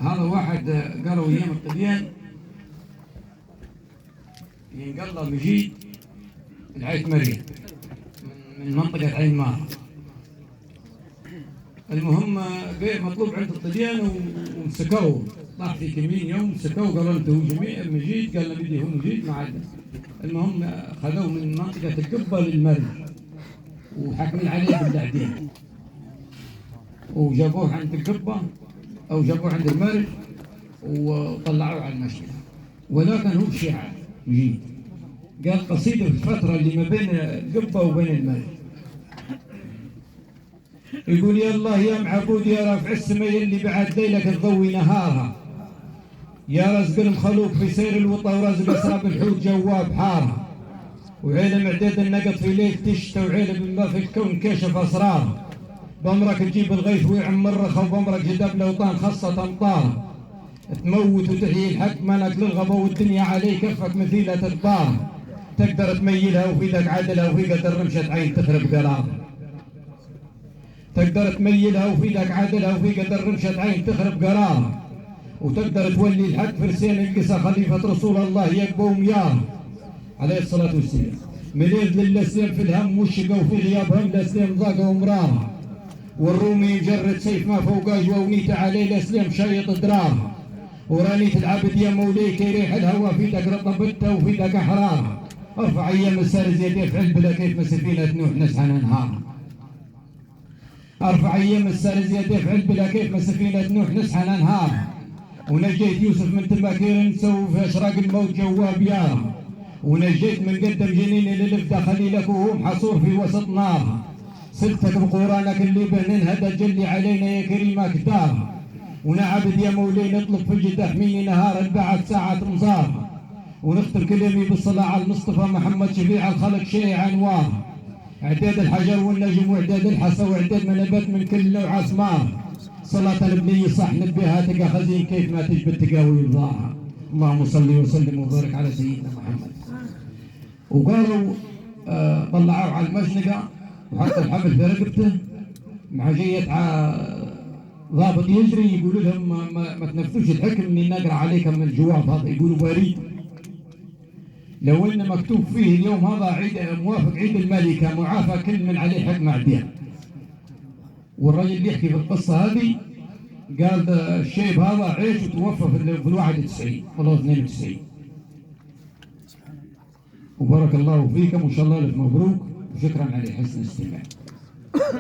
هذا واحد قالوا ايام الطليان ينقل مجيد العيت مريم من منطقة عين مار. المهم مطلوب عند الطليان ومسكوه، طاح في كمين يوم مسكوه قالوا انت هو جميع مجيد، قال له بدي هو مجيد ما عاد. المهم خذوه من منطقة القبة للمرج وحاكمين عليه بالدعدين وجابوه عند القبة أو جابوه عند المرج وطلعوه على المشي. ولكن هو شيعة مجيد قال قصيدة في الفترة اللي ما بين القبة وبين المرج يقول يا الله يا معبود يا رافع السماء اللي بعد ليلك تضوي نهارها، يا رزق المخلوق في سير الوطا ورزق اسراب الحوت جواب حارها، وعيله معداد النقط في ليل تشتى وعيله بما في الكون كشف اسرارها، بامرك تجيب الغيث ويعمر رخا وبامرك جداب الاوطان خاصه امطارها، تموت وتحيي الحق مالك للغبا والدنيا عليه كفك مثيله تدبارها، تقدر تميلها وفي يدك عدلها وفي قدر رمشه عين تخرب قرارها، تقدر تميلها وفي يدك عدلها وفي قدر رمشه عين تخرب قرارها، وتقدر تولي الحق فرسين القصى خليفه رسول الله يقبو وميارها عليه الصلاه والسلام، مليز للاسلام في الهم والشقا وفي غيابهم الاسلام ضاقه ومرارها، والرومي يجرد سيف ما فوقه جوونيته عليه الاسلام شايط درارها، ورانيت العبد يا مولاي كيريح الهوى في يدك رطبته وفي يدك احرارها، ارفع ايام السارز يديه في علبله كيف ما سفينه نوح نسعى ننهارها، ارفع ايام السارز يديه في علبله كيف ما سفينه نوح نسعى ننهارها، ونجيت يوسف من تماكير نسو في اشراق الموت جواب يارها، ونجيت من قدم جنيني للفدا خليلك وهو محصور في وسط نارها، سلتك بقرانك اللي به ننهدى الجلي علينا يا كريمك دارها، ونعبد يا مولاي نطلب في الجد احميني نهار بعد ساعة مزارها، ونختم كلامي بالصلاة على المصطفى محمد شفيع الخلق شيع انوارها، اعداد الحجر والنجم واعداد الحصى واعداد ما نبات من كل نوع اسمارها، صلاة البنية صح نبيها تلقى خزين كيف ما تجبد تقاوي بضاعها. اللهم صل وسلم وبارك على سيدنا محمد. وقالوا طلعوه على المشنقة وحطوا الحبل في رقبته مع جية ضابط يجري يقولوا لهم ما تنفذوش الحكم اني نقرا عليكم من الجواب هذا، يقولوا بريد. لو ان مكتوب فيه اليوم هذا عيد موافق عيد الملكة معافى كل من عليه حكم عديان. والرجل اللي يحكي في القصة هذه قال الشيب هذا عيش وتوفى في ال91 والله 92. وبارك الله فيكم وان شاء الله لك مبروك وشكرا على حسن الاستماع.